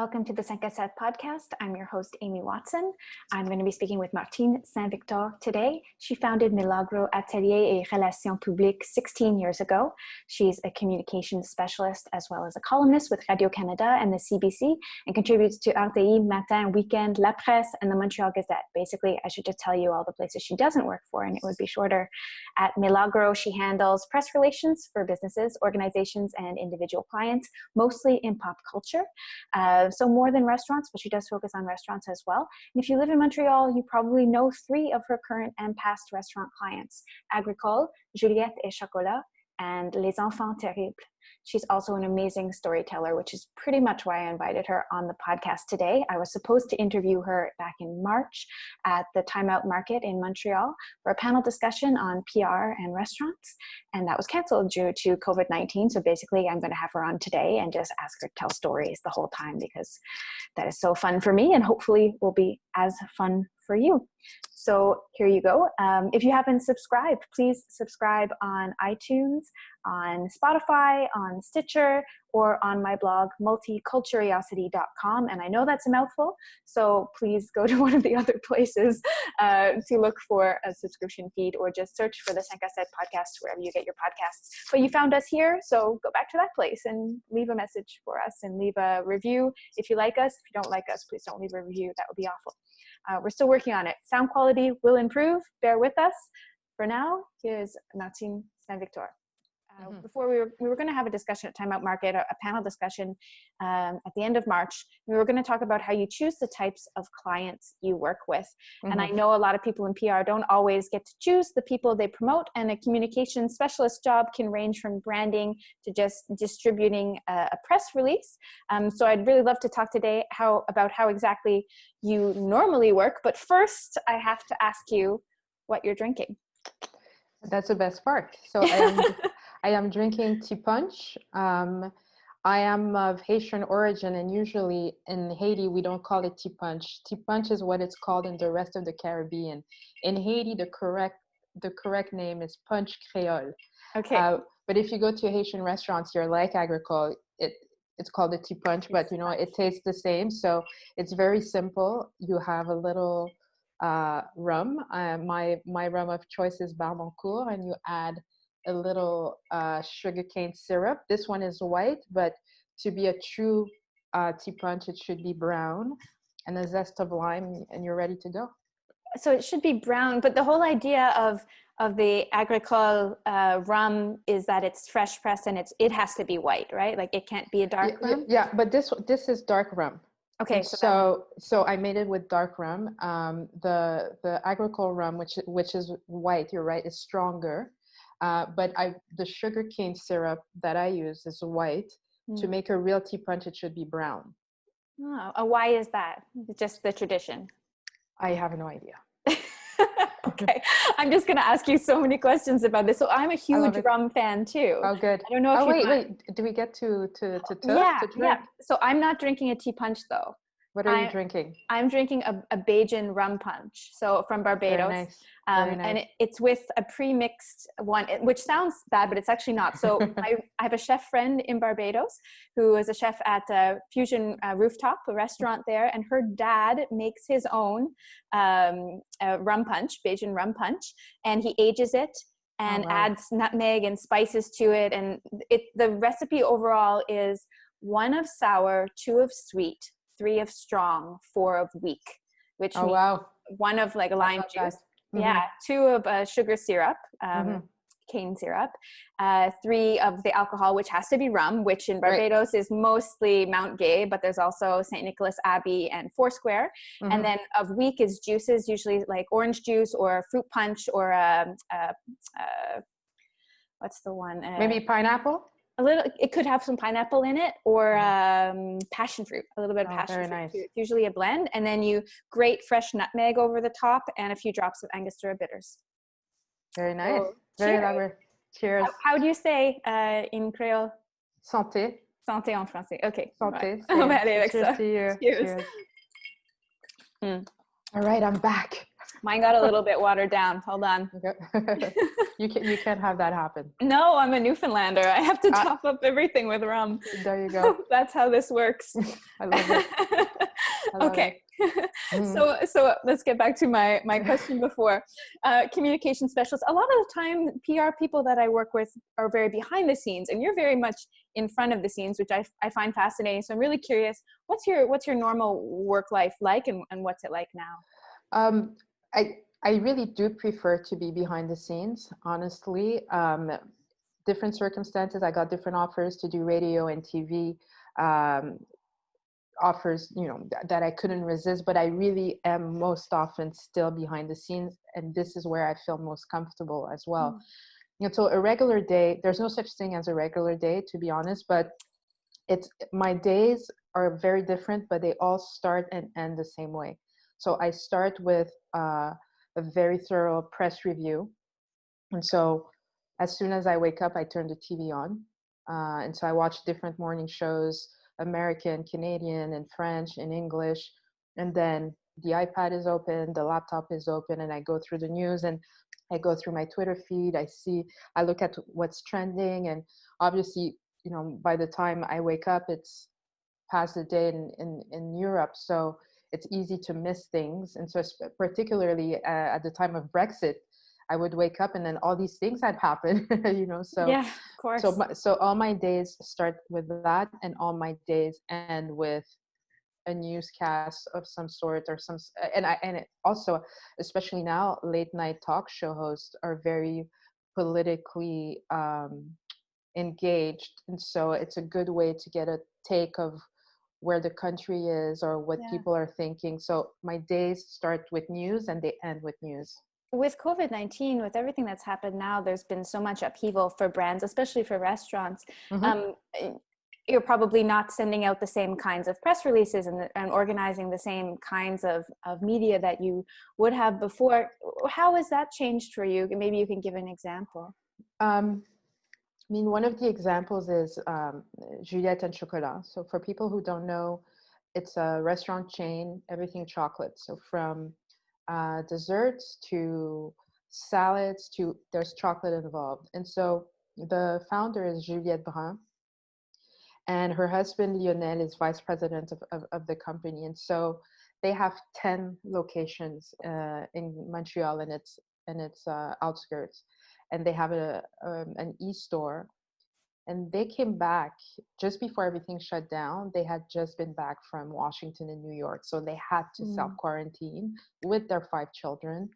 Welcome to the 5 à 7 podcast. I'm your host, Amie Watson. I'm going to be speaking with Martine Saint-Victor today. She founded Milagro Atelier et Relations Publiques 16 years ago. She's a communications specialist as well as a columnist with Radio-Canada and the CBC and contributes to RTI, Matin, Weekend, La Presse, and the Montreal Gazette. Basically, I should just tell you all the places she doesn't work for and it would be shorter. At Milagro, she handles press relations for businesses, organizations, and individual clients, mostly in pop culture. So more than restaurants, but she does focus on restaurants as well. And if you live in Montreal, you probably know 3 of her current and past restaurant clients: Agricole, Juliette et Chocolat, and Les Enfants Terribles. She's also an amazing storyteller, which is pretty much why I invited her on the podcast today. I was supposed to interview her back in March at the Time Out Market in Montreal for a panel discussion on PR and restaurants, and that was canceled due to COVID-19. So basically, I'm going to have her on today and just ask her to tell stories the whole time because that is so fun for me and hopefully will be as fun for you. So here you go. If you haven't subscribed, please subscribe on iTunes, on Spotify, on Stitcher, or on my blog, multiculturiosity.com. And I know that's a mouthful, so please go to one of the other places to look for a subscription feed, or just search for the 5 à 7 podcast wherever you get your podcasts. But you found us here, so go back to that place and leave a message for us and leave a review if you like us. If you don't like us, please don't leave a review. That would be awful. We're still working on it. Sound quality will improve. Bear with us. For now, here's Martine Saint-Victor. Before we were going to have a discussion at Time Out Market, a panel discussion at the end of March. We were going to talk about how you choose the types of clients you work with. And I know a lot of people in PR don't always get to choose the people they promote, and a communication specialist job can range from branding to just distributing a press release. So I'd really love to talk today about how exactly you normally work. But first, I have to ask you what you're drinking. That's the best part. So I am drinking tea punch. I am of Haitian origin, and usually in Haiti, we don't call it tea punch. Tea punch is what it's called in the rest of the Caribbean. In Haiti, the correct name is punch Creole. Okay. But if you go to Haitian restaurants here, like Agricole, it's called a tea punch, but it tastes the same. So it's very simple. You have a little rum. My rum of choice is Barbancourt, and you add a little sugarcane syrup. This one is white, but to be a true tea punch, it should be brown, and a zest of lime, and you're ready to go. So it should be brown, but the whole idea of the Agricole rum is that it's fresh pressed and it has to be white, right? Like it can't be a dark rum. Yeah, but this is dark rum. Okay, so I made it with dark rum. The Agricole rum, which is white, you're right, is stronger. But the sugarcane syrup that I use is white. To make a real tea punch, it should be brown. Oh, why is that? Just the tradition? I have no idea. Okay, I'm just going to ask you so many questions about this. So I'm a huge rum fan too. Oh, good. I don't know if wait. Do we get to toast? Yeah. So I'm not drinking a tea punch though. What are you drinking? I'm drinking a Bajan rum punch. So from Barbados. Very nice. And it's with a pre-mixed one, which sounds bad, but it's actually not. So I have a chef friend in Barbados who is a chef at Fusion Rooftop, a restaurant there. And her dad makes his own rum punch, Bajan rum punch, and he ages it and adds nutmeg and spices to it. And the recipe overall is 1 of sour, 2 of sweet, 3 of strong, 4 of weak, which means 1 of like lime juice. Yeah, 2 of sugar syrup, cane syrup, 3 of the alcohol, which has to be rum, which in Barbados is mostly Mount Gay, but there's also St. Nicholas Abbey and Foursquare. And then of weak is juices, usually like orange juice or fruit punch or what's the one? Maybe pineapple? A little, it could have some pineapple in it, or passion fruit, a little bit of passion fruit. Nice. It's usually a blend, and then you grate fresh nutmeg over the top and a few drops of Angostura bitters. Very nice. So, very elaborate. Cheers. How do you say in Creole? Santé. Santé en français. Okay. Santé. On va aller avec ça. Cheers. Cheers. All right, I'm back. Mine got a little bit watered down. Hold on. Okay. You can't have that happen. No, I'm a Newfoundlander. I have to top up everything with rum. There you go. That's how this works. I love it. I love Okay. it. So let's get back to my question before. Communication specialists. A lot of the time, PR people that I work with are very behind the scenes, and you're very much in front of the scenes, which I find fascinating. So I'm really curious, what's your normal work life like, and what's it like now? I really do prefer to be behind the scenes, honestly. Different circumstances, I got different offers to do radio and TV. Offers, that I couldn't resist, but I really am most often still behind the scenes, and this is where I feel most comfortable as well. So a regular day, there's no such thing as a regular day, to be honest, but my days are very different, but they all start and end the same way. So I start with a very thorough press review, and so as soon as I wake up, I turn the TV on, and so I watch different morning shows, American, Canadian, and French, and English. And then the iPad is open, the laptop is open, and I go through the news, and I go through my Twitter feed. I look at what's trending, and obviously, by the time I wake up, it's past the day in Europe. So it's easy to miss things. And so particularly at the time of Brexit, I would wake up and then all these things had happened, so yeah, of course. So all my days start with that, and all my days end with a newscast of some sort, or also, especially now, late night talk show hosts are very politically engaged, and so it's a good way to get a take of where the country is or what people are thinking. So my days start with news and they end with news. With COVID-19, with everything that's happened now, there's been so much upheaval for brands, especially for restaurants. You're probably not sending out the same kinds of press releases and organizing the same kinds of media that you would have before. How has that changed for you? Maybe you can give an example. One of the examples is Juliette and Chocolat. So for people who don't know, it's a restaurant chain, everything chocolate. So from desserts to salads to there's chocolate involved. And so the founder is Juliette Brun, and her husband Lionel is vice president of the company. And so they have 10 locations in Montreal and its outskirts, and they have an e-store. And they came back just before everything shut down. They had just been back from Washington and New York. So they had to self-quarantine with their 5 children.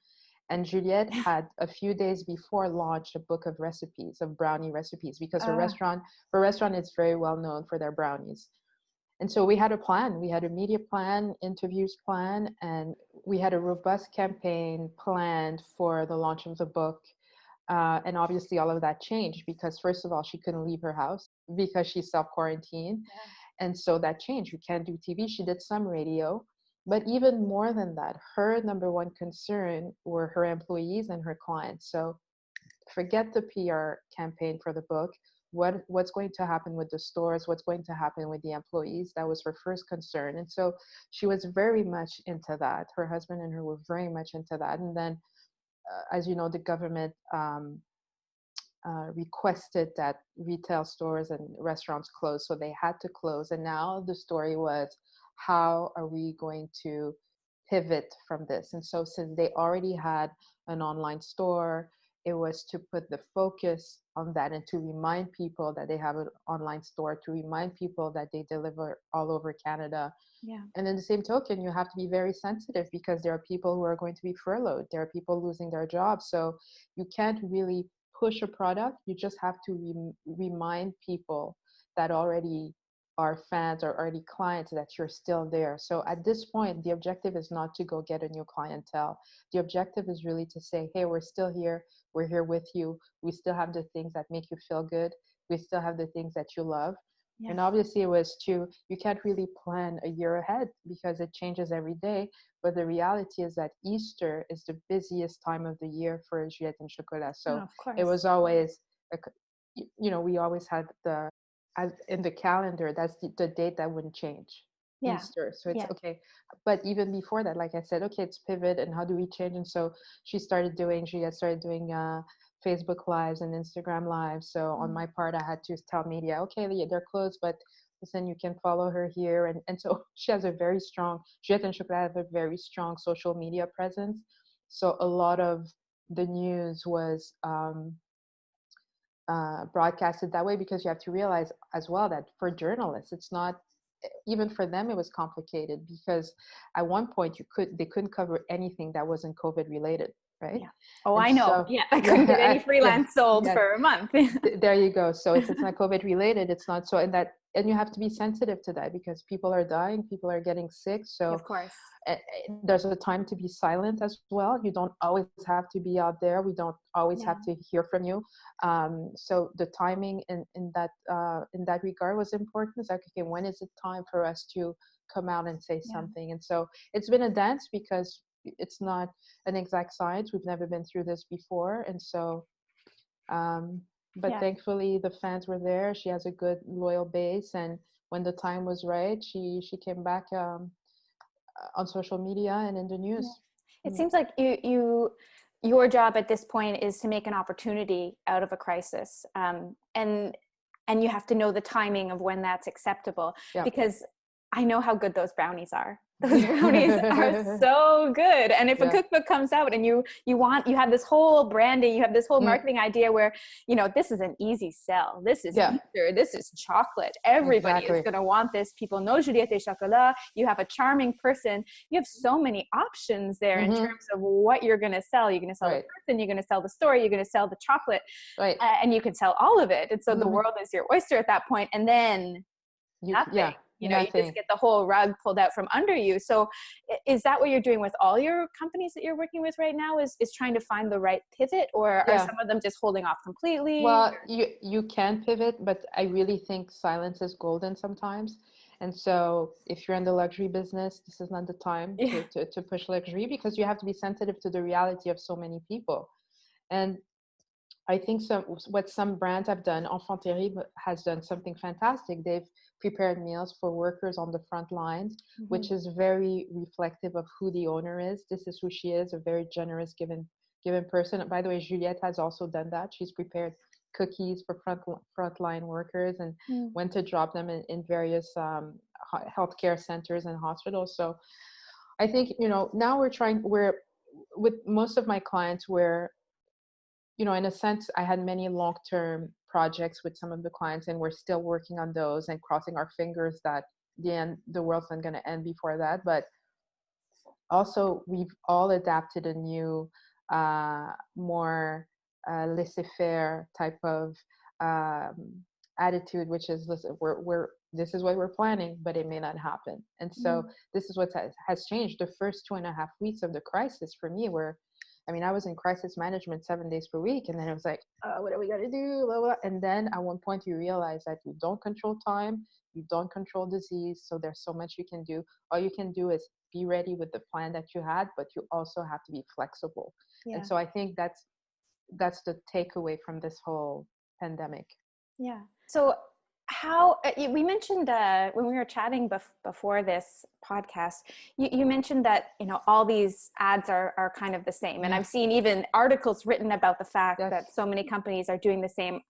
And Juliette had a few days before launched a book of recipes, of brownie recipes, because her restaurant is very well known for their brownies. And so we had a plan. We had a media plan, interviews plan, and we had a robust campaign planned for the launch of the book. And obviously all of that changed because, first of all, she couldn't leave her house because she's self-quarantined. And so that changed. We can't do TV. She did some radio. But even more than that, her number one concern were her employees and her clients. So forget the PR campaign for the book. What's going to happen with the stores? What's going to happen with the employees? That was her first concern. And so she was very much into that. Her husband and her were very much into that. And then, as you know, the government requested that retail stores and restaurants close. So they had to close. And now the story was, how are we going to pivot from this? And so since they already had an online store, it was to put the focus on that and to remind people that they have an online store, to remind people that they deliver all over Canada. And in the same token, you have to be very sensitive because there are people who are going to be furloughed. There are people losing their jobs. So you can't really push a product. You just have to remind people that already are fans or already clients that you're still there. So at this point, the objective is not to go get a new clientele. The objective is really to say, hey, we're still here. We're here with you. We still have the things that make you feel good. We still have the things that you love. And obviously it was you can't really plan a year ahead because it changes every day. But the reality is that Easter is the busiest time of the year for Juliette and Chocolat. So it was always, we always had in the calendar, that's the date that wouldn't change. Yeah. Easter. So it's Yeah. okay. But even before that, like I said, okay, it's pivot and how do we change? And so she had started doing Facebook lives and Instagram lives. So on my part, I had to tell media, okay, they're closed, but listen, you can follow her here. And so she has a very strong, Juliette and Chocolat have a very strong social media presence. So a lot of the news was broadcasted that way, because you have to realize as well that for journalists, it's not, even for them it was complicated, because at one point they couldn't cover anything that wasn't COVID related, right? Yeah. Oh, And I know. so Yeah. I couldn't get any freelance sold yeah, for a month. there you go. So if it's not COVID related, it's not. So, and you have to be sensitive to that, because people are dying, people are getting sick. So Of course. there's a time to be silent as well. You don't always have to be out there. We don't always have to hear from you. So the timing in that regard was important. It's like, okay, when is it time for us to come out and say something? And so it's been a dance, because it's not an exact science. We've never been through this before. And so, but thankfully the fans were there. She has a good loyal base. And when the time was right, she came back on social media and in the news. It seems like your job at this point is to make an opportunity out of a crisis, and you have to know the timing of when that's acceptable, because I know how good those brownies are. Those brownies are so good. And if a cookbook comes out and you have this whole branding, you have this whole marketing idea where, this is an easy sell. This is Easter. This is chocolate. Everybody is going to want this. People know Juliette et Chocolat. You have a charming person. You have so many options there in terms of what you're going to sell. You're going to sell the person. You're going to sell the story. You're going to sell the chocolate. And you can sell all of it. And so the world is your oyster at that point. And then nothing. You just get the whole rug pulled out from under you. So is that what you're doing with all your companies that you're working with right now, is trying to find the right pivot, or are some of them just holding off completely? Well, you can pivot, but I really think silence is golden sometimes. And so if you're in the luxury business, this is not the time to push luxury, because you have to be sensitive to the reality of so many people. And I think what some brands have done, Enfant Terrible has done something fantastic. They've prepared meals for workers on the front lines, which is very reflective of who the owner is. This is who she is, a very generous, given person. By the way, Juliette has also done that. She's prepared cookies for frontline workers and went to drop them in various healthcare centers and hospitals. So I think, now we're with most of my clients, in a sense, I had many long-term projects with some of the clients, and we're still working on those and crossing our fingers that the world's not going to end before that. But also, we've all adapted a new, more laissez-faire type of attitude, which is, listen, this is what we're planning, but it may not happen. And so this is what has changed. The first 2.5 weeks of the crisis for me were, I was in crisis management 7 days per week. And then it was like, what are we going to do? Blah, blah. And then at one point you realize that you don't control time, you don't control disease. So there's so much you can do. All you can do is be ready with the plan that you had, but you also have to be flexible. And so I think that's the takeaway from this whole pandemic. Yeah. So how, we mentioned when we were chatting before this podcast, you mentioned that, all these ads are kind of the same. And I've seen even articles written about the fact that so many companies are doing the same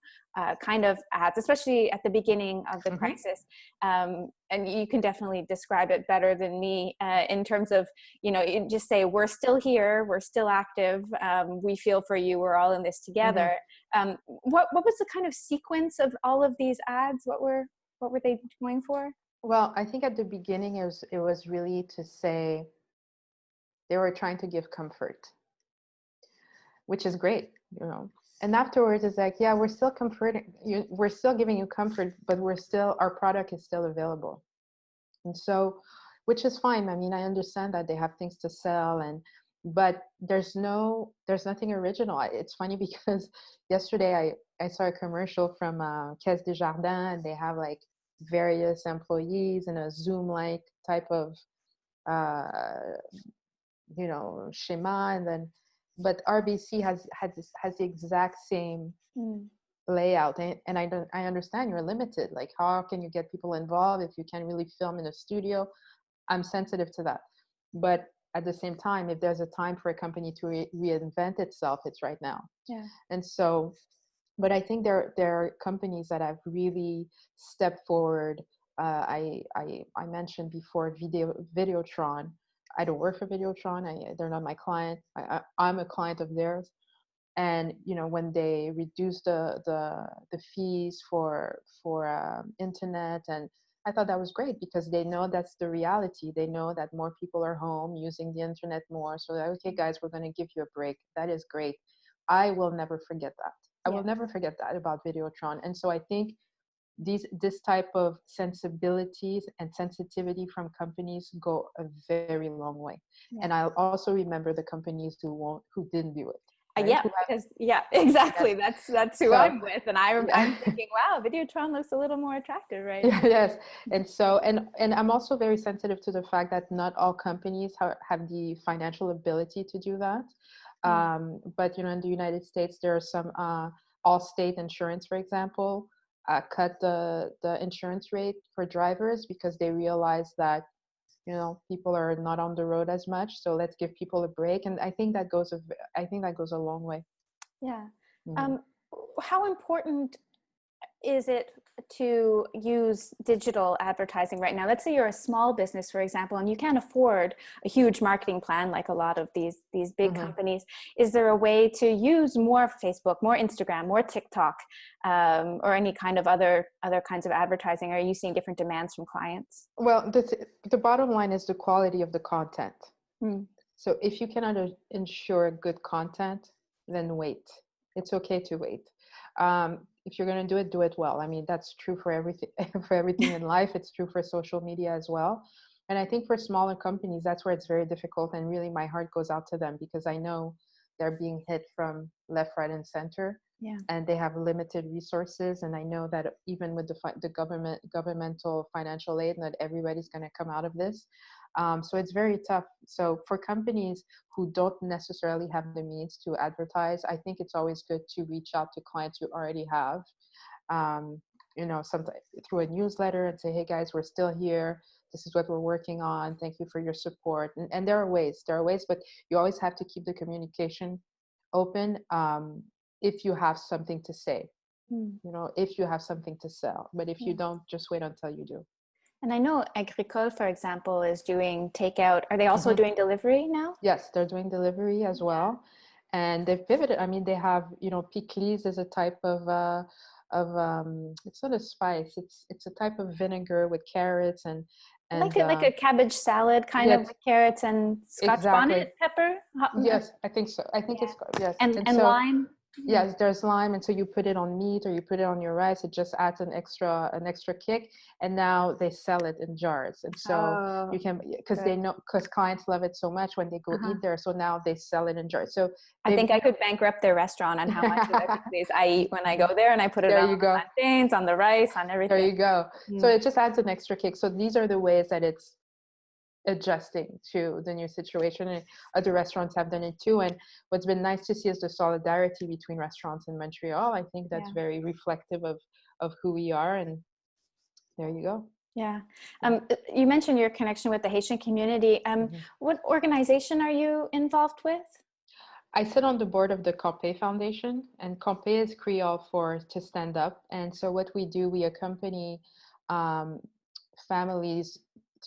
kind of ads, especially at the beginning of the crisis. And you can definitely describe it better than me in terms of, you just say, we're still here, we're still active, we feel for you, we're all in this together. What was the kind of sequence of all of these ads? What were they going for? Well, I think at the beginning it was really to say they were trying to give comfort, which is great, And afterwards, it's like, yeah, we're still comforting you, we're still giving you comfort, but our product is still available. And so, which is fine. I understand that they have things to sell, but there's nothing original. It's funny because yesterday I saw a commercial from Caisse des Jardins, and they have like various employees in a Zoom-like type of schema, and then but RBC has the exact same layout, and I understand you're limited. Like, how can you get people involved if you can't really film in a studio? I'm sensitive to that, but at the same time, if there's a time for a company to reinvent itself, it's right now. Yeah. And so, but I think there are companies that have really stepped forward. I mentioned before Videotron. I don't work for Videotron. They're not my client. I'm a client of theirs. And when they reduce the fees for internet, and I thought that was great because they know that's the reality. They know that more people are home using the internet more, so that, okay guys, we're going to give you a break. That is great. I will never forget that. I will never forget that about Videotron. And so I think this type of sensibilities and sensitivity from companies go a very long way. And I'll also remember the companies who didn't do it. Right? Because exactly. That's who I'm with, and I'm thinking, wow, Videotron looks a little more attractive, right? Yes, and so and I'm also very sensitive to the fact that not all companies have the financial ability to do that. But in the United States, there are some Allstate Insurance, for example, cut the insurance rate for drivers because they realize that people are not on the road as much, so let's give people a break. And I think that goes a long way. Yeah. How important is it to use digital advertising right now? Let's say you're a small business, for example, and you can't afford a huge marketing plan like a lot of these big companies. Is there a way to use more Facebook, more Instagram, more TikTok, or any kind of other kinds of advertising? Are you seeing different demands from clients? Well, the bottom line is the quality of the content. So if you cannot ensure good content, then wait. It's okay to wait. If you're going to do it well. I mean, that's true for everything, for everything in life. It's true for social media as well. And I think for smaller companies, that's where it's very difficult. And really, my heart goes out to them because I know they're being hit from left, right, and center. Yeah. And they have limited resources. And I know that even with the governmental financial aid, not everybody's going to come out of this. So it's very tough. So for companies who don't necessarily have the means to advertise, I think it's always good to reach out to clients you already have, sometimes through a newsletter and say, hey guys, we're still here. This is what we're working on. Thank you for your support. And there are ways, but you always have to keep the communication open if you have something to say, if you have something to sell. But if you don't, just wait until you do. And I know Agricole, for example, is doing takeout. Are they also doing delivery now? Yes, they're doing delivery as well. And they've pivoted. I mean, they have, Publiques is a type of it's not a spice. It's a type of vinegar with carrots and like a cabbage salad kind of with carrots and Scotch bonnet pepper. Yes, I think so. I think it's yes. And so, lime. Yes, there's lime, and so you put it on meat or you put it on your rice. It just adds an extra kick. And now they sell it in jars, and so you can because clients love it so much when they go eat there. So now they sell it in jars. So I think I could bankrupt their restaurant on how much of Publiques I eat when I go there, and I put it on the plantains, on the rice, on everything. There you go. So it just adds an extra kick. So these are the ways that it's adjusting to the new situation, and other restaurants have done it too. And what's been nice to see is the solidarity between restaurants in Montreal. I think that's very reflective of who we are, and there you go. Yeah. You mentioned your connection with the Haitian community. What organization are you involved with? I sit on the board of the Campe Foundation, and Campe is Creole for to stand up. And so what we do, we accompany families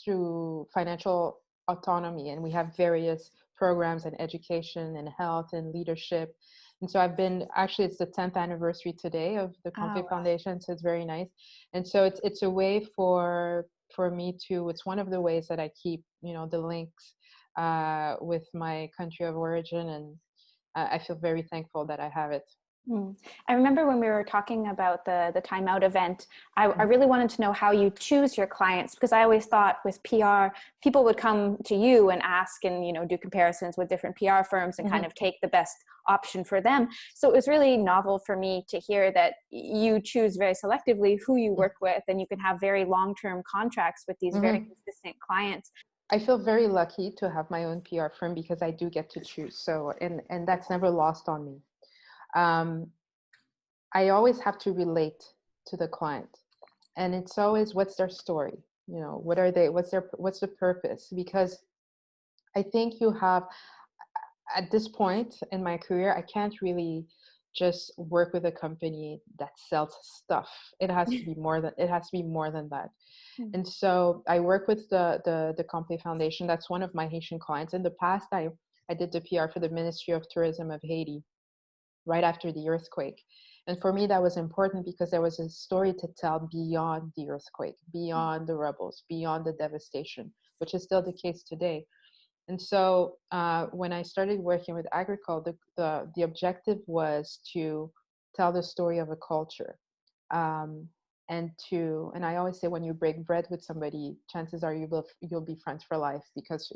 through financial autonomy, and we have various programs in education and health and leadership. And so it's the 10th anniversary today of the Campe Foundation, so it's very nice. And so it's a way for me to, it's one of the ways that I keep, the links with my country of origin, and I feel very thankful that I have it. I remember when we were talking about the Time Out event, I really wanted to know how you choose your clients, because I always thought with PR, people would come to you and ask and, do comparisons with different PR firms and kind of take the best option for them. So it was really novel for me to hear that you choose very selectively who you work with, and you can have very long-term contracts with these very consistent clients. I feel very lucky to have my own PR firm because I do get to choose. So, and that's never lost on me. I always have to relate to the client, and it's always, what's their story? You know, what are they? What's the purpose? Because I think you have, at this point in my career, I can't really just work with a company that sells stuff. It has to be more than that. And so I work with the Comté Foundation. That's one of my Haitian clients. In the past, I did the PR for the Ministry of Tourism of Haiti right after the earthquake. And for me, that was important because there was a story to tell beyond the earthquake, beyond the rebels, beyond the devastation, which is still the case today. And so when I started working with Agricole, the objective was to tell the story of a culture. And I always say, when you break bread with somebody, chances are you'll be friends for life, because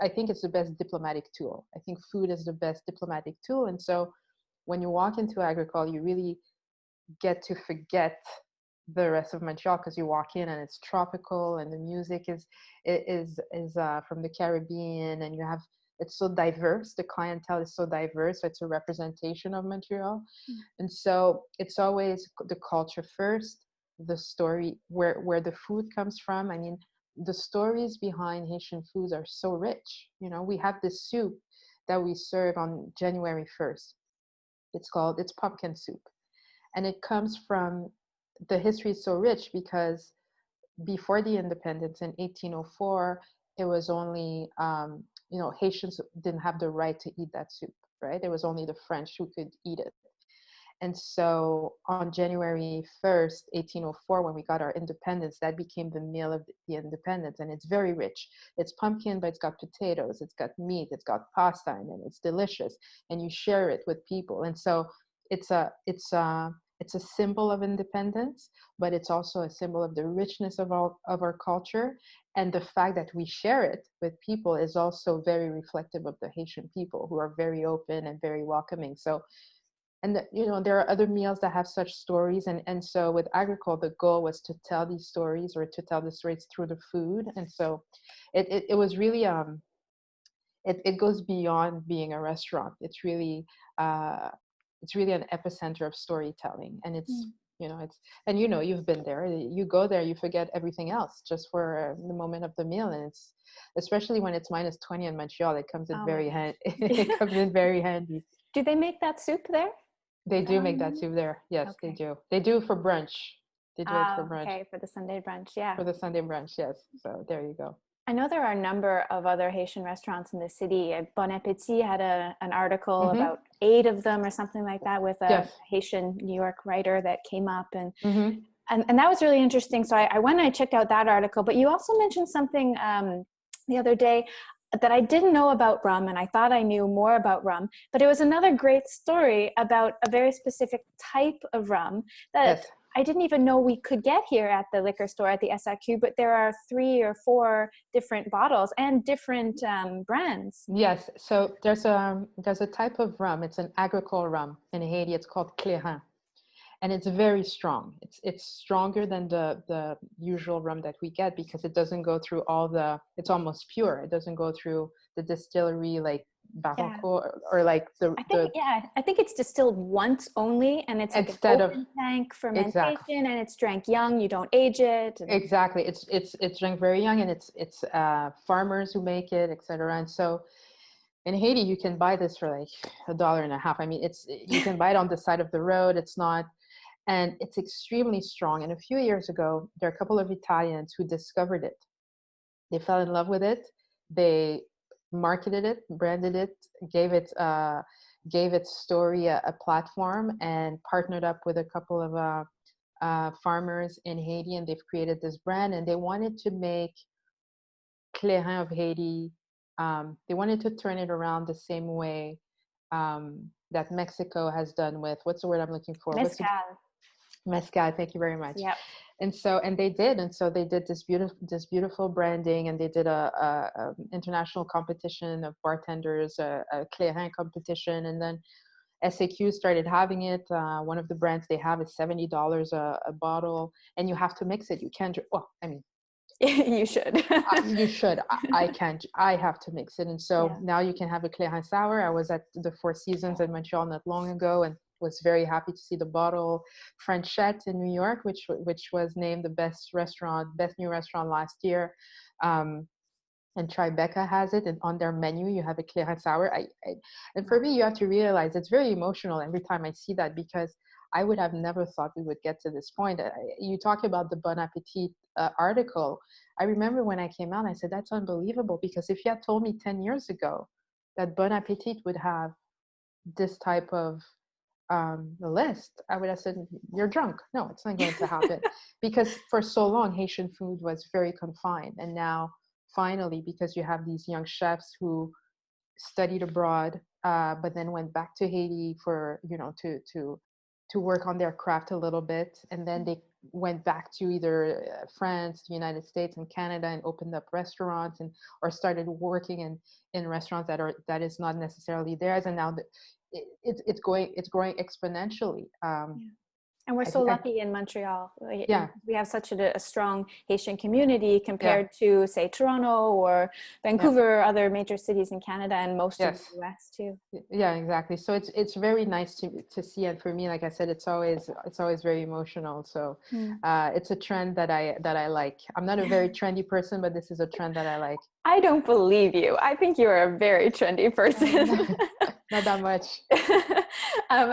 I think it's the best diplomatic tool. I think food is the best diplomatic tool. And so when you walk into Agricole, you really get to forget the rest of Montreal, because you walk in and it's tropical, and the music is from the Caribbean, and it's so diverse. The clientele is so diverse. So it's a representation of Montreal. And so it's always the culture first, the story, where the food comes from. I mean, the stories behind Haitian foods are so rich. You know, we have this soup that we serve on January 1st. It's pumpkin soup. And it comes from, the history is so rich because before the independence in 1804, it was only, Haitians didn't have the right to eat that soup, right? It was only the French who could eat it. And so on January 1st, 1804, when we got our independence, that became the meal of the independence. And it's very rich. It's pumpkin, but it's got potatoes, it's got meat, it's got pasta, and it's delicious. And you share it with people. And so it's a symbol of independence, but it's also a symbol of the richness of our culture. And the fact that we share it with people is also very reflective of the Haitian people, who are very open and very welcoming. So, and there are other meals that have such stories. And so with Agricole, the goal was to tell these stories, or to tell the stories through the food. And so it was really, it goes beyond being a restaurant. It's really an epicenter of storytelling. And you've been there. You go there, you forget everything else just for the moment of the meal. And it's, especially when it's -20 in Montreal, it comes in very handy. It comes in very handy. Do they make that soup there? They do make that soup there. Yes, okay. They do. They do for brunch. They do it for brunch. Okay, for the Sunday brunch, yeah. For the Sunday brunch, yes. So there you go. I know there are a number of other Haitian restaurants in the city. Bon Appetit had an article about 8 of them or something like that, with a Haitian New York writer that came up. And that was really interesting. So I went and I checked out that article. But you also mentioned something the other day that I didn't know about rum, and I thought I knew more about rum, but it was another great story about a very specific type of rum that I didn't even know we could get here at the liquor store, at the SRQ, but there are 3 or 4 different bottles and different brands. Yes, so there's a type of rum. It's an agricole rum in Haiti. It's called Clairin. And it's very strong. It's stronger than the usual rum that we get, because it doesn't go through it's almost pure. It doesn't go through the distillery like Barranco or like I think it's distilled once only, and it's like an open tank fermentation, and it's drank young. You don't age it. Exactly. It's drank very young, and it's farmers who make it, etc. And so in Haiti, you can buy this for like $1.50. I mean, you can buy it on the side of the road. And it's extremely strong. And a few years ago, there are a couple of Italians who discovered it. They fell in love with it. They marketed it, branded it, gave its story a platform, and partnered up with a couple of farmers in Haiti. And they've created this brand, and they wanted to make Clairin of Haiti. They wanted to turn it around the same way that Mexico has done with, what's the word I'm looking for? Mezcal, thank you very much. Yep. And they did. And so they did this beautiful branding, and they did a international competition of bartenders, a Clairin competition. And then SAQ started having it. One of the brands they have is $70 a bottle, and you have to mix it. You can't, you should. You should. I can't. I have to mix it. And so now you can have a Clairin sour. I was at the Four Seasons in Montreal not long ago, and was very happy to see the bottle Frenchette in New York, which was named the best new restaurant last year. And Tribeca has it, and on their menu you have a Clairin sour. And for me, you have to realize it's very emotional every time I see that, because I would have never thought we would get to this point. You talk about the Bon Appetit article. I remember when I came out, I said, that's unbelievable, because if you had told me 10 years ago that Bon Appetit would have this type of list, I would have said, you're drunk. No, it's not going to happen. Because for so long, Haitian food was very confined. And now, finally, because you have these young chefs who studied abroad, but then went back to Haiti for, to work on their craft a little bit. And then they went back to either France, the United States, and Canada, and opened up restaurants, or started working in restaurants that is not necessarily theirs. And now it's growing exponentially. And we're so lucky in Montreal. Yeah. We have such a strong Haitian community compared to, say, Toronto or Vancouver, or other major cities in Canada, and most of the US too. Yeah, exactly. So it's very nice to see. And for me, like I said, it's always very emotional. So it's a trend that I like. I'm not a very trendy person, but this is a trend that I like. I don't believe you. I think you're a very trendy person. Not that much.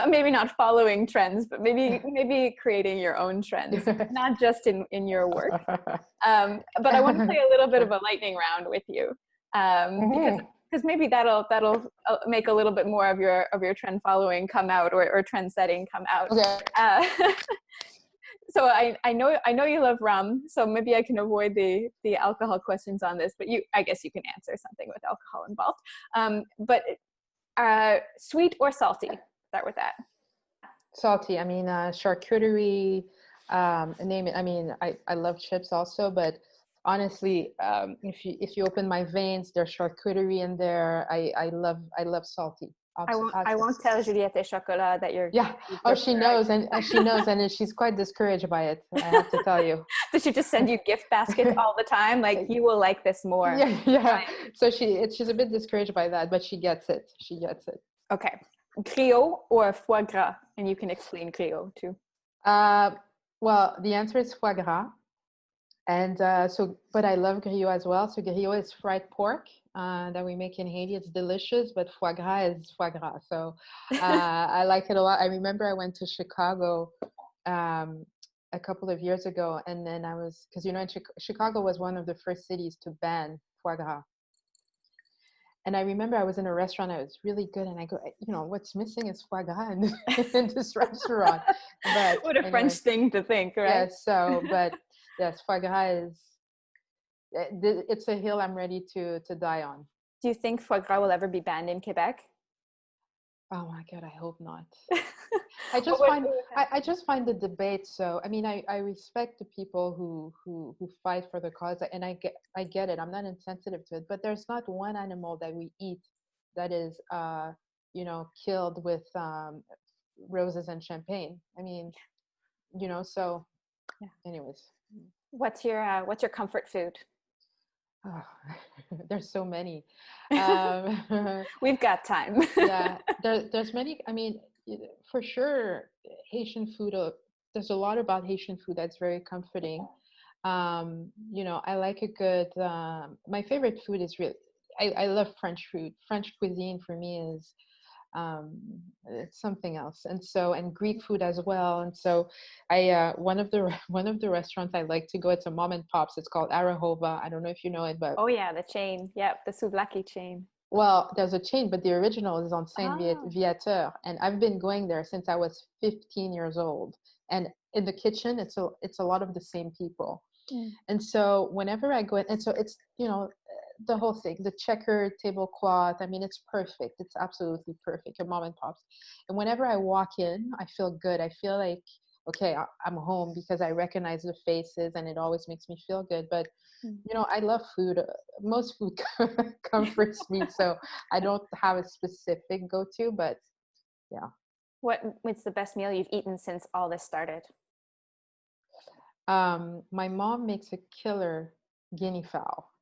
Maybe not following trends, but maybe creating your own trends, not just in your work. But I want to play a little bit of a lightning round with you, because maybe that'll make a little bit more of your trend following come out, or trend setting come out. Okay. So I know you love rum, so maybe I can avoid the alcohol questions on this, but I guess you can answer something with alcohol involved. But sweet or salty? Start with that. Salty. I mean, charcuterie, name it. I mean, I love chips also, but honestly, if you open my veins, there's charcuterie in there. I love salty. I won't tell Juliette Chocolat that you're. Yeah. Oh, she knows, and she's quite discouraged by it, I have to tell you. Does she just send you gift baskets all the time? Like, you will like this more. Yeah. So she's a bit discouraged by that, but she gets it. Okay. Griot or foie gras? And you can explain griot too. Well, the answer is foie gras. And but I love griot as well. So griot is fried pork that we make in Haiti. It's delicious, but foie gras is foie gras. So I like it a lot. I remember I went to Chicago a couple of years ago, and then because Chicago was one of the first cities to ban foie gras. And I remember I was in a restaurant, it was really good, and I go, what's missing is foie gras in this restaurant. But what a French thing to think, right? Yeah, but yes, foie gras it's a hill I'm ready to die on. Do you think foie gras will ever be banned in Quebec? Oh my God, I hope not. I just find the debate so. I mean, I respect the people who fight for the cause, and I get it. I'm not insensitive to it, but there's not one animal that we eat that is killed with roses and champagne. I mean, so. Yeah. Anyways, what's your comfort food? Oh, there's so many. We've got time. Yeah, there's many. I mean, for sure, Haitian food. There's a lot about Haitian food that's very comforting. I like a good. My favorite food is really. I love French food. French cuisine for me is it's something else, and Greek food as well. And so I one of the restaurants I like to go, it's a mom and pops, it's called Arahova. I don't know if you know it, but oh yeah, the chain. Yep, the souvlaki chain. Well, there's a chain, but the original is on Saint Viateur, and I've been going there since I was 15 years old. And in the kitchen, it's a lot of the same people. And so whenever I go in, and so it's the whole thing, the checkered tablecloth, I mean, it's perfect. It's absolutely perfect. Your mom and pops. And whenever I walk in, I feel good. I feel like, okay, I'm home, because I recognize the faces, and it always makes me feel good. But, I love food. Most food comforts me. So I don't have a specific go-to, but yeah. What's the best meal you've eaten since all this started? My mom makes a killer guinea fowl.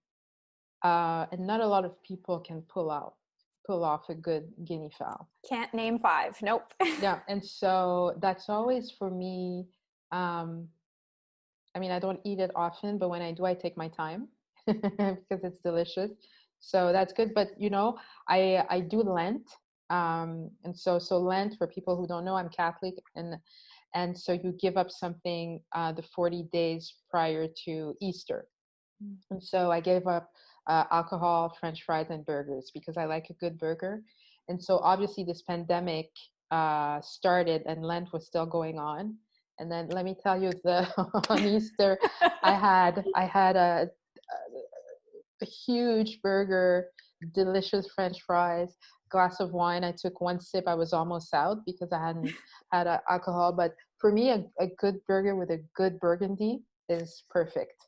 And not a lot of people can pull out. pull off a good guinea fowl. Can't name 5. Nope. Yeah, and so that's always for me. I mean, I don't eat it often, but when I do, I take my time because it's delicious. So that's good. But I do Lent, and so Lent, for people who don't know, I'm Catholic, and so you give up something the 40 days prior to Easter. And so I gave up alcohol, French fries, and burgers because I like a good burger. And so obviously this pandemic started and Lent was still going on. And then let me tell you, on Easter, I had a huge burger, delicious French fries, glass of wine. I took one sip. I was almost out because I hadn't had alcohol. But for me, a good burger with a good burgundy is perfect.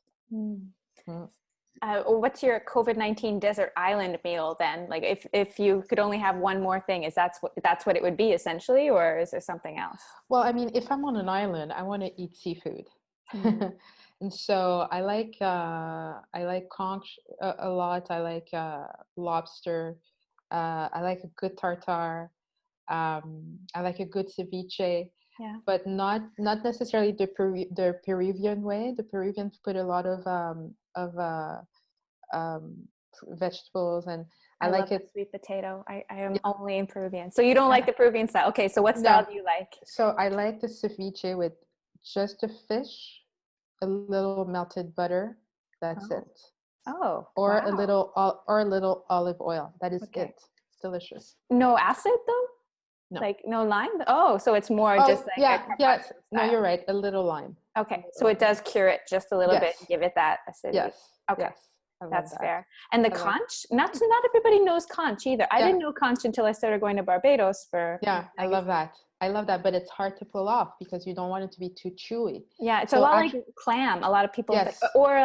What's your COVID-19 desert island meal then? Like if you could only have one more thing, is that's what it would be essentially, or is there something else? Well, I mean, if I'm on an island, I want to eat seafood. And so I like conch a lot. I like lobster. I like a good tartare. I like a good ceviche. Yeah. But not necessarily the Peruvian way. The Peruvians put a lot of vegetables, and I like love it. Sweet potato. I am only in Peruvian. So you don't like the Peruvian style. Okay, so what style do you like? So I like the ceviche with just a fish, a little melted butter. That's it. Oh. Or wow. a little olive oil. That is it. It's delicious. No acid though? No. Like no lime? Oh, so it's more just like yes. style. No, you're right. A little lime. Okay, so it does cure it just a little bit, give it that acidity. Yes. Okay. Yes. That's fair. And the conch, not everybody knows conch either. I didn't know conch until I started going to Barbados for. Yeah, I love that. But it's hard to pull off because you don't want it to be too chewy. Yeah, it's a lot like clam. A lot of people think, or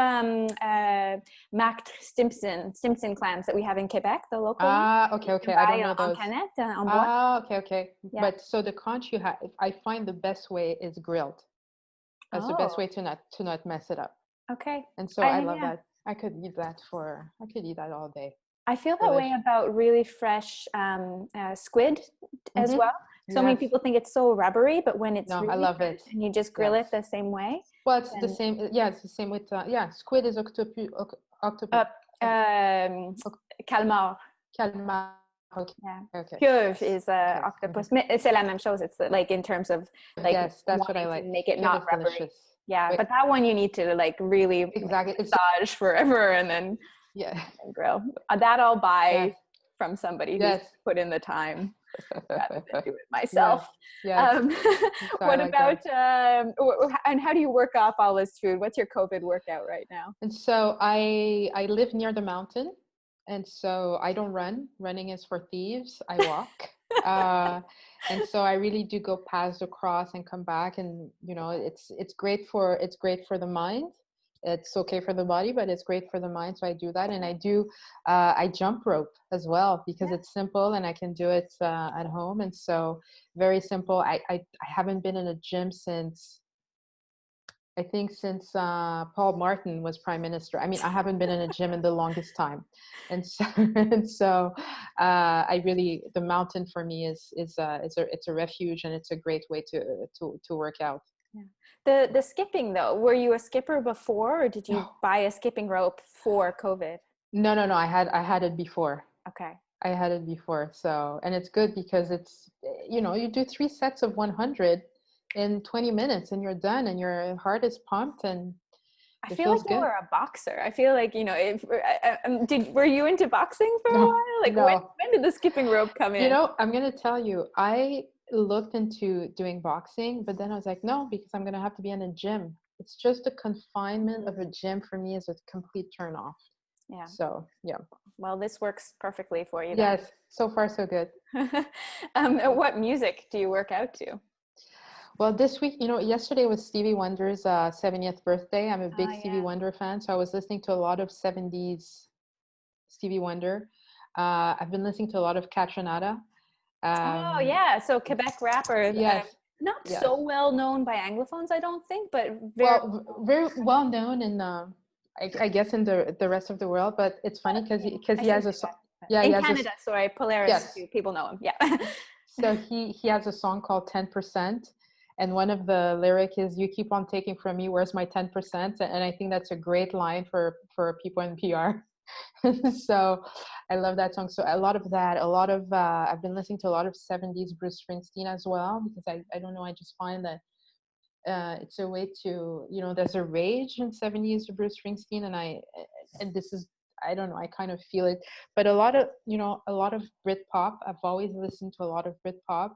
Springsteen clams that we have in Quebec, the local ones. Okay. I don't know those. Okay. Yeah. But so the conch you have, I find the best way is grilled. That's the best way to not mess it up. Okay. And so I love that. I could eat that all day. I feel that way about really fresh squid as well. So many people think it's so rubbery, but when it's really I love fresh it. And you just grill it the same way. Well, it's the same. Yeah, it's the same with squid is octopus. Calmar. Okay. Pieuvre is octopus. C'est la même chose. It's like in terms of like yes, that's what I like. Make it not rubbery. Delicious. Yeah, but that one you need to like really massage forever and then and grill. That I'll buy from somebody who's put in the time rather than do it myself. What about and how do you work off all this food? What's your COVID workout right now? And so I live near the mountain, and so I don't run. Running is for thieves. I walk. And so I really do go past the cross and come back, and it's great for the mind. It's okay for the body, but it's great for the mind. So I do that, and I jump rope as well because it's simple and I can do it at home. And so very simple. I haven't been in a gym since Paul Martin was prime minister. I mean, I haven't been in a gym in the longest time. And so the mountain for me is a refuge, and it's a great way to work out. Yeah. The skipping though, were you a skipper before, or did you buy a skipping rope for COVID? No. I had it before. Okay. I had it before. So, and it's good because it's, you do 3 sets of 100 in 20 minutes and you're done and your heart is pumped and I feel like you were a boxer. I feel like, were you into boxing for a while? Like when did the skipping rope come in? I'm going to tell you, I looked into doing boxing, but then I was like, no, because I'm going to have to be in a gym. It's just the confinement of a gym for me is a complete turn off. Yeah. So, yeah. Well, this works perfectly for you. Yes. So far, so good. What music do you work out to? Well, this week, yesterday was Stevie Wonder's 70th birthday. I'm a big Stevie Wonder fan, so I was listening to a lot of 70s Stevie Wonder. I've been listening to a lot of Catronata. So Quebec rapper. Yes. Not so well known by Anglophones, I don't think, but very well known in, I guess, in the rest of the world. But it's funny because he has a song. Yeah, In Canada, sorry, Polaris, yes. people know him. Yeah. So he has a song called 10%. And one of the lyric is, you keep on taking from me, where's my 10%? And I think that's a great line for people in PR. So I love that song. So a lot of that, I've been listening to a lot of 70s Bruce Springsteen as well, because I don't know, I just find that it's a way to, there's a rage in 70s Bruce Springsteen, and this is, I don't know, I kind of feel it. But a lot of Britpop, I've always listened to a lot of Britpop,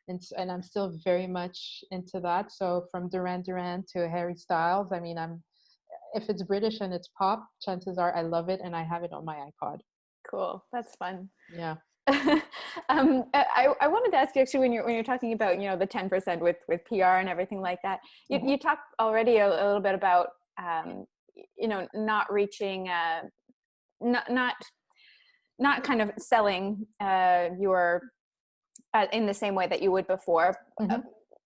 and I'm still very much into that. So from Duran Duran to Harry Styles, I mean, if it's British and it's pop, chances are I love it and I have it on my iPod. Cool. That's fun. Yeah. I wanted to ask you, actually, when you're talking about, the 10% with PR and everything like that, you talked already a little bit about, not reaching, not kind of selling your in the same way that you would before,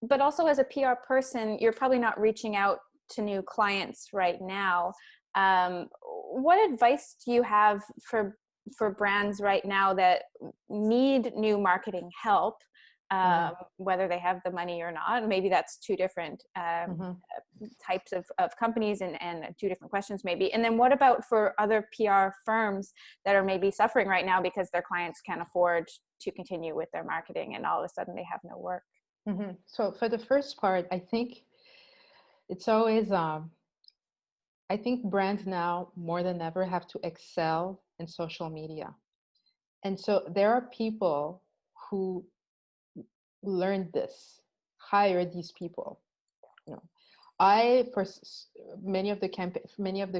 but also as a PR person, you're probably not reaching out to new clients right now. What advice do you have for brands right now that need new marketing help, whether they have the money or not? Maybe that's two different types of companies and two different questions maybe. And then what about for other PR firms that are maybe suffering right now because their clients can't afford to continue with their marketing and all of a sudden they have no work? So for the first part, I think it's always, I think brands now more than ever have to excel in social media. And so there are people who learned this, hire these people. For many of the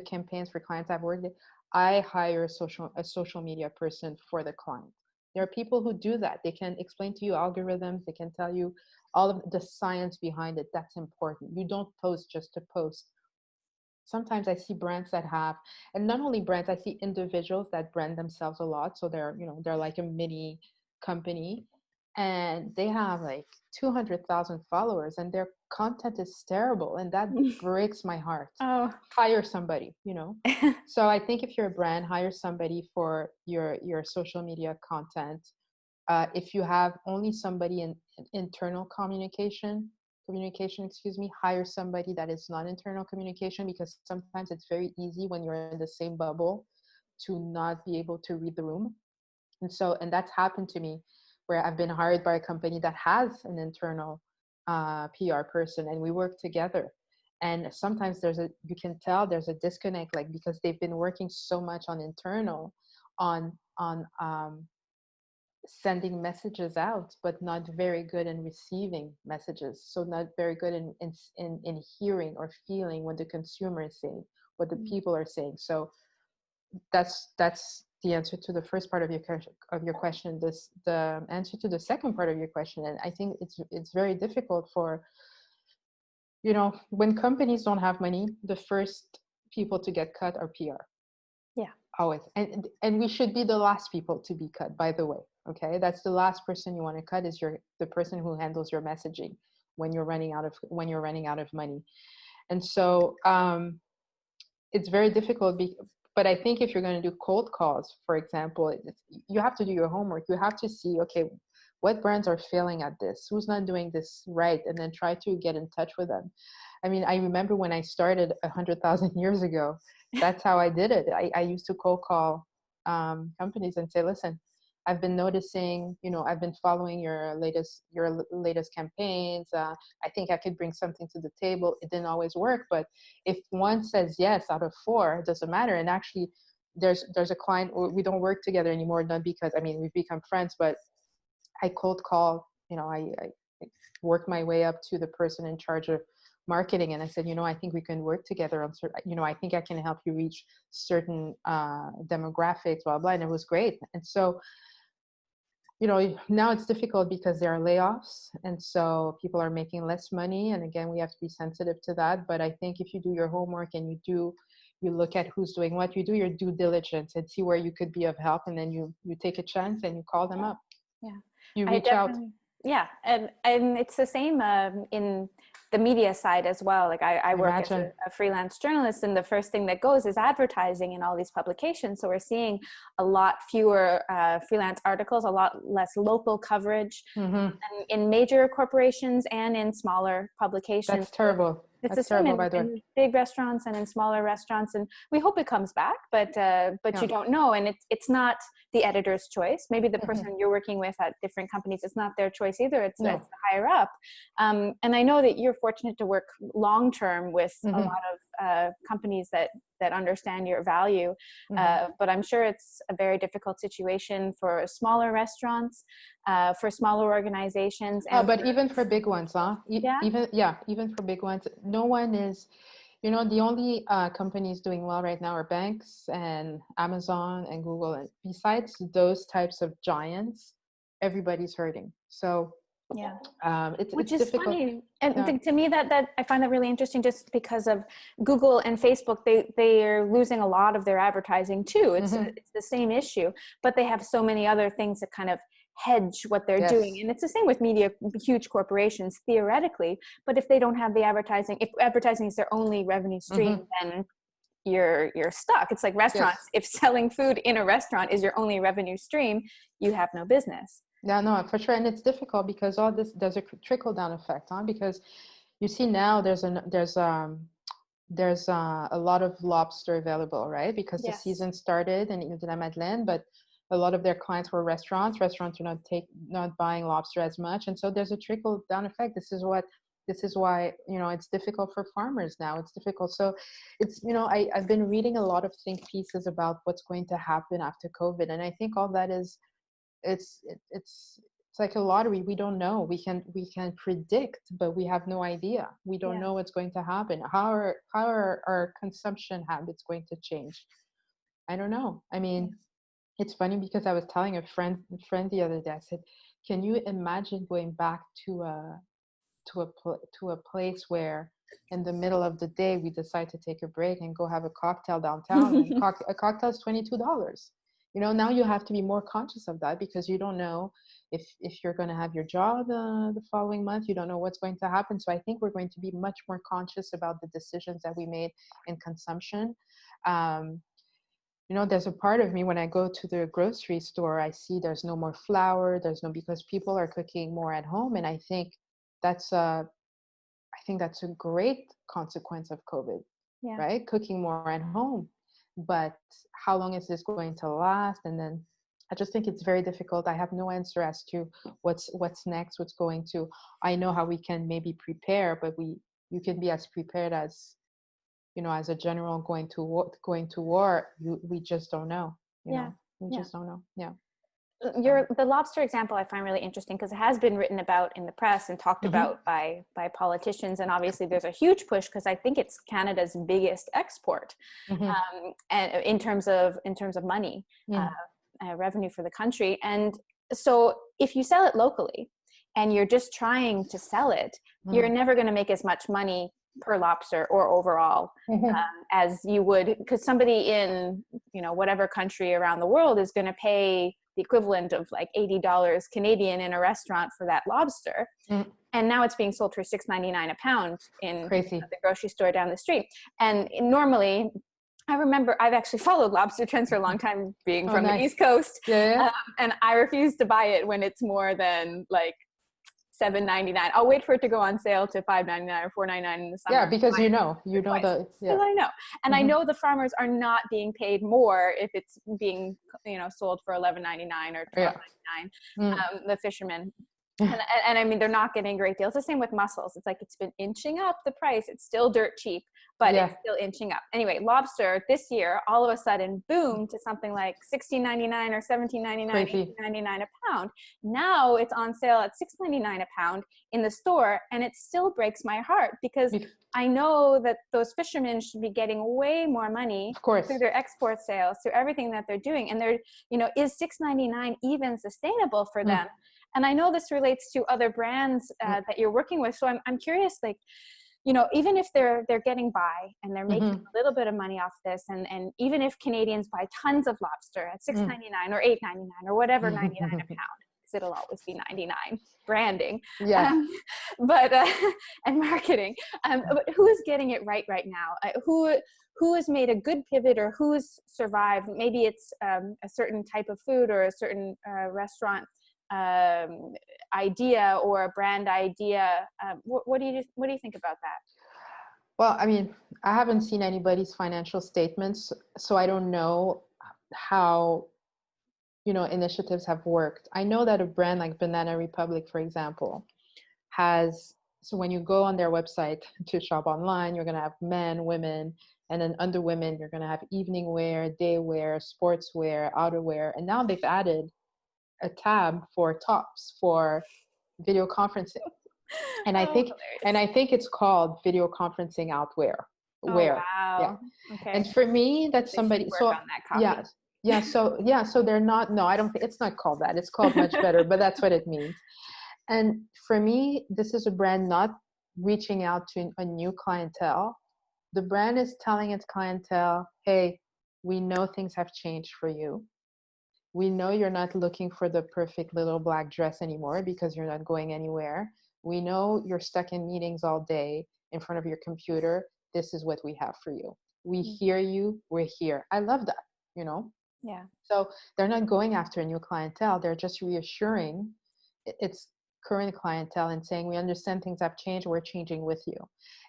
campaigns for clients I've worked with, I hire a social media person for the client. There are people who do that. They can explain to you algorithms. They can tell you all of the science behind it. That's important. You don't post just to post. Sometimes I see brands that have, and not only brands, I see individuals that brand themselves a lot. So they're like a mini company, and they have like 200,000 followers and their content is terrible. And that breaks my heart. Oh. Hire somebody, So I think if you're a brand, hire somebody for your social media content. If you have only somebody in internal communication, hire somebody that is not internal communication, because sometimes it's very easy when you're in the same bubble to not be able to read the room. And that's happened to me, where I've been hired by a company that has an internal PR person, and we work together. And sometimes you can tell there's a disconnect, like, because they've been working so much on internal, on sending messages out, but not very good in receiving messages. So not very good in hearing or feeling what the consumer is saying, what the people are saying. So that's the answer to the first part of your question. The answer to the second part of your question, and I think it's very difficult for, when companies don't have money, the first people to get cut are PR. Yeah. Always. And we should be the last people to be cut, by the way. Okay. That's the last person you want to cut, is the person who handles your messaging when you're running out of money. And so it's very difficult. But I think if you're going to do cold calls, for example, you have to do your homework. You have to see, okay, what brands are failing at this? Who's not doing this right? And then try to get in touch with them. I mean, I remember when I started 100,000 years ago, that's how I did it. I used to cold call companies and say, listen, I've been noticing, I've been following your latest campaigns. I think I could bring something to the table. It didn't always work, but if one says yes out of 4, it doesn't matter. And actually, there's a client, we don't work together anymore, not because, we've become friends, but I cold call, I worked my way up to the person in charge of marketing, and I said, I think we can work together on certain, I think I can help you reach certain demographics, blah, blah. And it was great. And so, now it's difficult because there are layoffs, and so people are making less money. And again, we have to be sensitive to that. But I think if you do your homework and you look at who's doing what, you do your due diligence and see where you could be of help, and then you take a chance and you call them up. Yeah. You reach out. Yeah, and it's the same in the media side as well. Like I work as Imagine. a freelance journalist, and the first thing that goes is advertising in all these publications. So we're seeing a lot fewer freelance articles, a lot less local coverage, Mm-hmm. and in major corporations and in smaller publications. That's terrible. It's the That's same terrible, by the way. in big restaurants and in smaller restaurants, and we hope it comes back, but Yeah. you don't know, and it's not the editor's choice. Maybe the Mm-hmm. person you're working with at different companies, it's not their choice either. It's No. the higher up, and I know that you're fortunate to work long term with a Mm-hmm. lot of companies that understand your value, Mm-hmm. but I'm sure it's a very difficult situation for smaller restaurants, for smaller organizations, and But even for big ones, huh? yeah, Even for big ones, no one is, the only companies doing well right now are banks and Amazon and Google. And besides those types of giants, everybody's hurting. So yeah. it's Which is difficult. funny, and Yeah. to me that I find that really interesting, just because of Google and Facebook. They are losing a lot of their advertising too. Mm-hmm. It's the same issue, but they have so many other things that kind of hedge what they're doing. Yes. And it's the same with media, huge corporations theoretically, but if they don't have the advertising, if advertising is their only revenue stream, Mm-hmm. then you're stuck. It's like restaurants. Yes. If selling food in a restaurant is your only revenue stream, you have no business. Yeah, no, for sure. And it's difficult because all this, there's a trickle down effect, huh? Because you see now there's a lot of lobster available, right? Because the Yes. season started in Ile de la Madeleine, but a lot of their clients were restaurants. Restaurants are not buying lobster as much, and so there's a trickle down effect. This is why it's difficult for farmers now. It's difficult. So it's I've been reading a lot of think pieces about what's going to happen after COVID, and I think all that is it's like a lottery. We don't know. We can predict, but we have no idea. We don't Yeah. know what's going to happen. How are our consumption habits going to change? I don't know. I mean, it's funny because I was telling a friend the other day. I said, can you imagine going back to a place where in the middle of the day we decide to take a break and go have a cocktail downtown, and a cocktail is $22. Now you have to be more conscious of that because you don't know if you're going to have your job the following month. You don't know what's going to happen. So I think we're going to be much more conscious about the decisions that we made in consumption. um, there's a part of me when I go to the grocery store, I see there's no more flour, because people are cooking more at home. And that's a I think that's a great consequence of COVID, Yeah. right? Cooking more at home. But how long is this going to last? And then I just think it's very difficult. I have no answer as to what's next, what's going to. I know how we can maybe prepare, but you can be as prepared as as a general going to war. We just don't know. Yeah. We Yeah. just don't know. Yeah. The lobster example I find really interesting because it has been written about in the press and talked Mm-hmm. about by politicians, and obviously there's a huge push because I think it's Canada's biggest export, Mm-hmm. and in terms of money, Mm. revenue for the country. And so if you sell it locally and you're just trying to sell it, you're never going to make as much money per lobster or overall as you would, because somebody in whatever country around the world is going to pay the equivalent of like $80 Canadian in a restaurant for that lobster. Mm. And now it's being sold for $6.99 a pound in Crazy. the grocery store down the street. And normally, I remember I've actually followed lobster trends for a long time, being from nice. the East Coast. Yeah. And I refuse to buy it when it's more than like $7.99. I'll wait for it to go on sale to $5.99 or $4.99 in the summer. Yeah, because you know because yeah. I know, and Mm-hmm. I know the farmers are not being paid more if it's being sold for $11.99 or $12.99. Mm. The fishermen. And I mean, they're not getting great deals. The same with mussels. It's like it's been inching up the price. It's still dirt cheap, but it's still inching up. Anyway, lobster this year, all of a sudden, boomed to something like $16.99 or $17.99, $18.99 a pound. Now it's on sale at $6.99 a pound in the store, and it still breaks my heart because I know that those fishermen should be getting way more money, of course, through their export sales, through everything that they're doing. And they're, is $6.99 even sustainable for them? And I know this relates to other brands that you're working with. So I'm curious, like, even if they're getting by and they're making a little bit of money off this, and even if Canadians buy tons of lobster at $6.99 or $8.99 or whatever, 99 a pound, it'll always be 99. Branding. Yeah. But and marketing. But who is getting it right now? Who has made a good pivot, or who's survived? Maybe it's a certain type of food, or a certain restaurant idea, or a brand idea. What do you think about that? Well, I mean, I haven't seen anybody's financial statements, so I don't know how, initiatives have worked. I know that a brand like Banana Republic, for example, so when you go on their website to shop online, you're going to have men, women, and then under women, you're going to have evening wear, day wear, sportswear, outerwear. And now they've added a tab for tops for video conferencing. And I think, it's called video conferencing outwear. Oh, wow. Yeah. Okay. And for me, that's somebody. So on that copy. Yeah. So they're not. No, I don't think it's not called that. It's called much better, but that's what it means. And for me, this is a brand not reaching out to a new clientele. The brand is telling its clientele, "Hey, we know things have changed for you. We know you're not looking for the perfect little black dress anymore because you're not going anywhere. We know you're stuck in meetings all day in front of your computer. This is what we have for you. We hear you. We're here." I love that, Yeah. So they're not going after a new clientele. They're just reassuring its current clientele and saying, we understand things have changed. We're changing with you.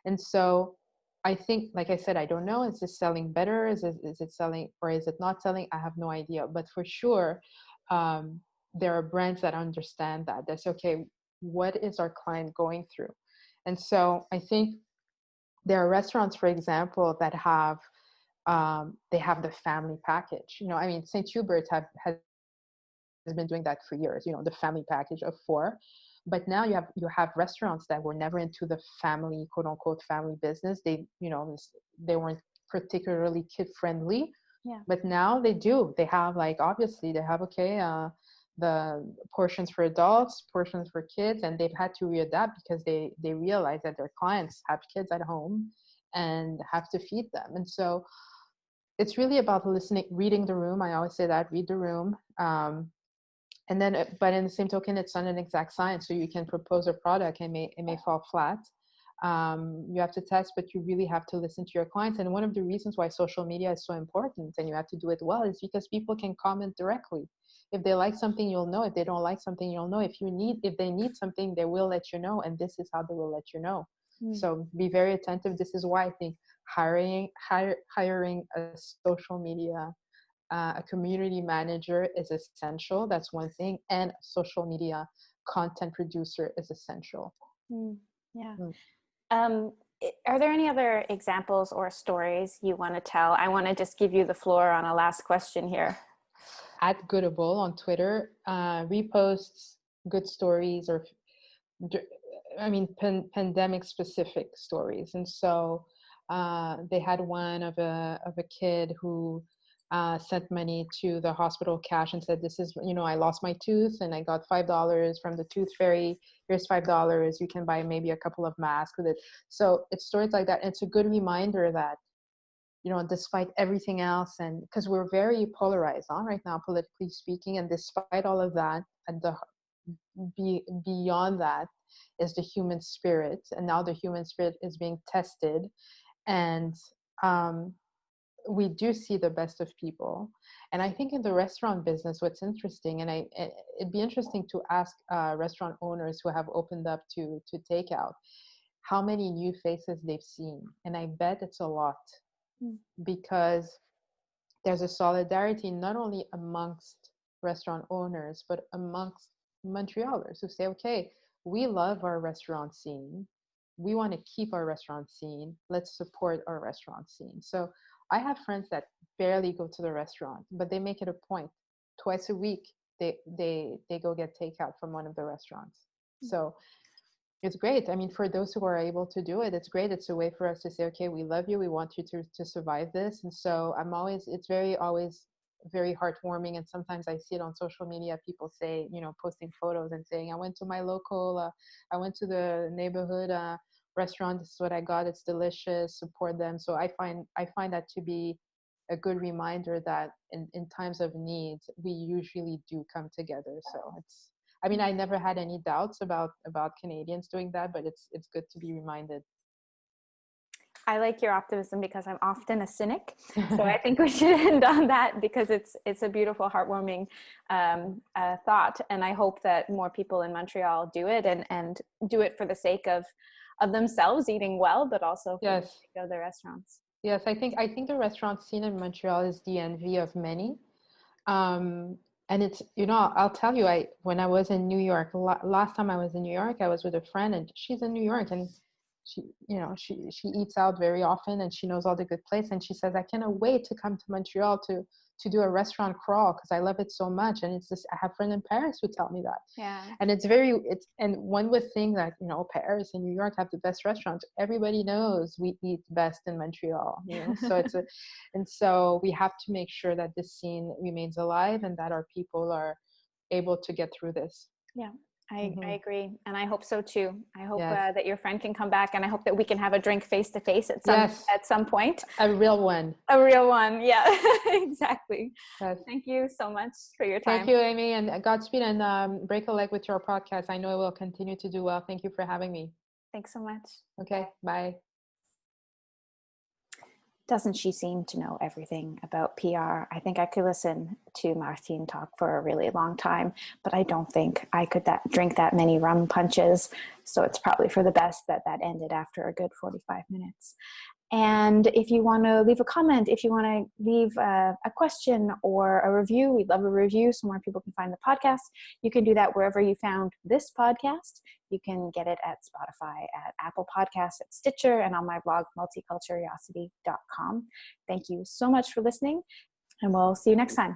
And so I think, like I said, I don't know, is this selling better? Is it selling, or is it not selling? I have no idea. But for sure, there are brands that understand that. That's okay. What is our client going through? And so I think there are restaurants, for example, that have they have the family package. I mean, St. Hubert has been doing that for years. The family package of 4. But now you have restaurants that were never into the family, quote unquote, family business. They weren't particularly kid friendly. Yeah. But now they do. They have, obviously they have, the portions for adults, portions for kids, and they've had to readapt because they realize that their clients have kids at home and have to feed them. And so it's really about listening, reading the room. I always say that, read the room. And then, but in the same token, it's not an exact science. So you can propose a product and it may fall flat. You have to test, but you really have to listen to your clients. And one of the reasons why social media is so important and you have to do it well is because people can comment directly. If they like something, you'll know. If they don't like something, you'll know. If they need something, they will let you know. And this is how they will let you know. So be very attentive. This is why I think hiring a social media, a community manager is essential. That's one thing. And a social media content producer is essential. Yeah. Are there any other examples or stories you want to tell? I want to just give you the floor on a last question here. At Goodable on Twitter, reposts good stories, or pandemic specific stories. And so they had one of a kid who sent money to the hospital cash and said, this is, I lost my tooth and I got $5 from the tooth fairy. Here's $5. You can buy maybe a couple of masks with it. So it's stories like that. And it's a good reminder that, despite everything else, and because we're very polarized right now, politically speaking, and despite all of that, and beyond that is the human spirit. And now the human spirit is being tested. And we do see the best of people. And I think in the restaurant business, what's interesting, and it'd be interesting to ask restaurant owners who have opened up to takeout, how many new faces they've seen. And I bet it's a lot, because there's a solidarity not only amongst restaurant owners, but amongst Montrealers who say, okay, we love our restaurant scene. We want to keep our restaurant scene. Let's support our restaurant scene. So I have friends that barely go to the restaurant, but they make it a point. Twice a week, they go get takeout from one of the restaurants. So it's great. I mean, for those who are able to do it, it's great. It's a way for us to say, okay, we love you. We want you to survive this. And so it's always very heartwarming. And sometimes I see it on social media, people say, posting photos and saying, I went to my local, I went to the neighborhood restaurant. This is what I got. It's delicious. Support them. So I find that to be a good reminder that in times of need, we usually do come together. So I mean, I never had any doubts about Canadians doing that, but it's good to be reminded. I like your optimism because I'm often a cynic. So I think we should end on that because it's a beautiful, heartwarming thought. And I hope that more people in Montreal do it and do it for the sake of themselves eating well, but also for the sake of the restaurants. Yes, I think the restaurant scene in Montreal is the envy of many. And it's, I'll tell you, when I was in New York, last time I was in New York, I was with a friend and she's in New York and she eats out very often and she knows all the good places. And she says, I cannot wait to come to Montreal to do a restaurant crawl because I love it so much. And it's just, I have friends in Paris who tell me that. Yeah. And and one would think that, Paris and New York have the best restaurants. Everybody knows we eat best in Montreal, so and so we have to make sure that this scene remains alive and that our people are able to get through this. Yeah. I agree. And I hope so too. I hope that your friend can come back and I hope that we can have a drink face to face at some point. A real one. A real one. Yeah, exactly. Yes. Thank you so much for your time. Thank you, Amie, and Godspeed and break a leg with your podcast. I know it will continue to do well. Thank you for having me. Thanks so much. Okay. Bye. Doesn't she seem to know everything about PR? I think I could listen to Martine talk for a really long time, but I don't think I could drink that many rum punches. So it's probably for the best that ended after a good 45 minutes. And if you want to leave a comment, if you want to leave a question or a review, we'd love a review so more people can find the podcast. You can do that wherever you found this podcast. You can get it at Spotify, at Apple Podcasts, at Stitcher, and on my blog, multiculturosity.com. Thank you so much for listening, and we'll see you next time.